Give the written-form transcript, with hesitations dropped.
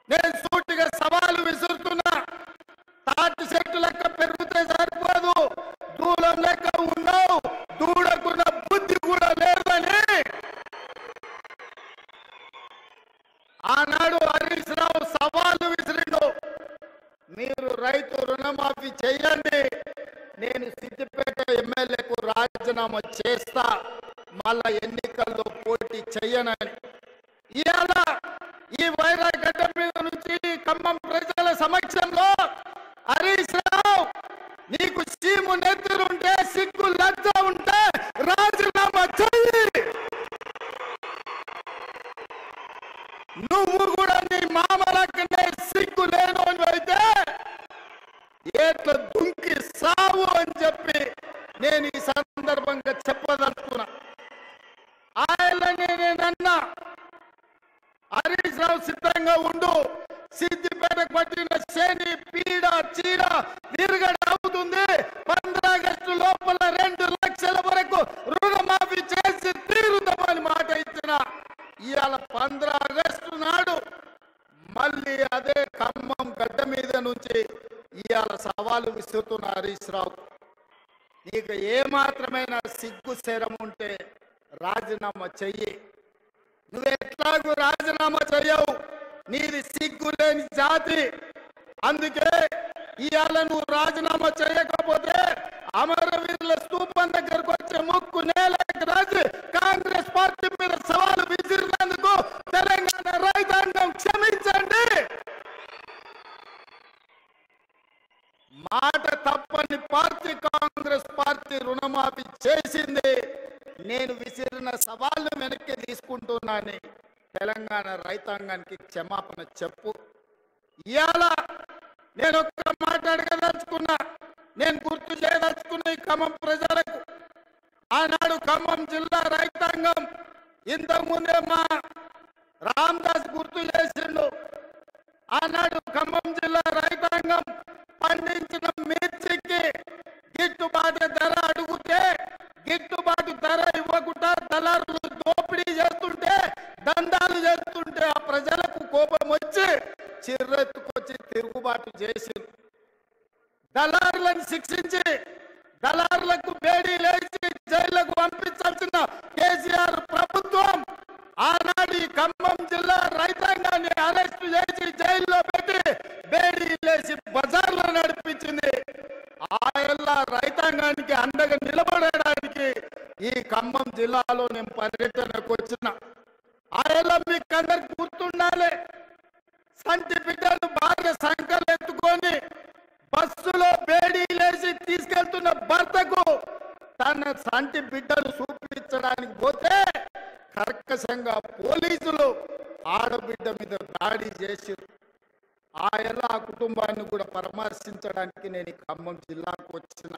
నేను సూటిగా సవాలు విసురుతున్నా. తాటి చెట్టు లెక్క పెరిగితే సరిపోదు, దూలం లెక్క ఉన్నావు, దూడకున్న బుద్ధి కూడా లేదని ఆనాడు హరీష్ రావు సవాలు విసిరిండు. మీరు రైతు రుణమాఫీ చేయండి, నేను సిద్దిపేట ఎమ్మెల్యేకు రాజీనామా చేస్తా, మళ్ళా ఎన్నికల్లో పోటీ చెయ్యనని. ఇవాళ ఈ వైరాగడ్డ మీద నుంచి ఖమ్మం ప్రజల సమక్షంలో హరీష్ రావు, నీకు సీము నెత్తురుంటే, సిగ్గు లజ్జ ఉంటే రాజీనామా చెయ్యి. నువ్వు కూడా నీ మామలకనే సిగ్గు లేనోని అయితే ఏట్ల దుంకి సావు అని చెప్పి నేను ఈ సందర్భంగా చెప్పదలుచుకున్నా. ఆయననే నేనన్నా, హరీష్ రావు సిద్ధంగా ఉండు, సిద్దిపేటకు పట్టిన శని పీడ చీడ విరుగడ అవుతుంది. 15 ఆగస్టు లోపల 2 లక్షల వరకు రుణమాఫీ చేసి తీరుతామని మాట ఇచ్చిన. ఇవాళ 15 ఆగస్టు నాడు మళ్ళీ అదే ఖమ్మం గడ్డ మీద నుంచి ఇవాళ సవాలు విసురుతున్న హరీష్ రావు, నీకు ఏమాత్రమైన సిగ్గు శరం ఉంటే రాజీనామా చెయ్యి. నువ్వు ఎట్లాగూ రాజీనామా చెయ్యవు, నీది సిగ్గు లేని జాతి. అందుకే ఇవాళ నువ్వు రాజీనామా చేయకపోతే అమరవీరుల స్తూపం దగ్గరకు వచ్చే ముక్కు నేలకు రాసి కాంగ్రెస్ పార్టీ మీద సవాలు విసిరినందుకు తెలంగాణ రైతాంగం క్షమించండి. మాట తప్పని పార్టీ కాంగ్రెస్ పార్టీ రుణమాఫీ చేసింది. నేను విసిరిన సవాళ్ళు వెనక్కి తీసుకుంటున్నాను. తెలంగాణ రైతాంగానికి క్షమాపణ చెప్పు. ఇవాళ నేను ఒక్క మాట్లాడగదలుచుకున్నా, నేను గుర్తు చేయదలుచుకున్న ఈ ఖమ్మం ప్రజలకు, ఆనాడు ఖమ్మం జిల్లా రైతాంగం ఇంతకుముందే మా రామదాస్ గుర్తు చేసిండు. ఆనాడు ఖమ్మం జిల్లా రైతాంగం పండించిన మిర్చికి గిట్టుబాటు ధర అడుగుతే గిట్టుబాటు ధర ఇవ్వకుండా దళారులు దోపిడీ చేస్తుంటే, దందాలు చేస్తుంటే ఆ ప్రజలకు కోపం వచ్చి చిర్రెత్తుకొచ్చి తిరుగుబాటు చేసి దళారులను శిక్షించి దళారులకు బేడీ లేచి జైళ్లకు పంపించాల్సిన కేసీఆర్ ప్రభుత్వం ఆనాడు ఈ ఖమ్మం జిల్లా రైతాంగాన్ని అరెస్టు చేసి జైల్లో పెట్టి బేడీ లేచి బజార్లో నడిపించింది. ఆయల్లా రైతాంగానికి అండగా నిలబడడానికి ఈ ఖమ్మం జిల్లాలో నేను పర్యటనకు వచ్చిన. ఆయల్లా మీకు అందరికి గుర్తుండాలి, సంటి బిడ్డను బాగా సంకలు ఎత్తుకొని బస్సులో బేడీ లేచి తీసుకెళ్తున్న భర్తకు తన సంటి బిడ్డను చూపించడానికి పోతే కర్కశంగా పోలీసులు ఆడబిడ్డ మీద దాడి చేసి ఆ కుటుంబాన్ని కూడా పరామర్శించడానికి నేను ఖమ్మం జిల్లాకు వచ్చిన.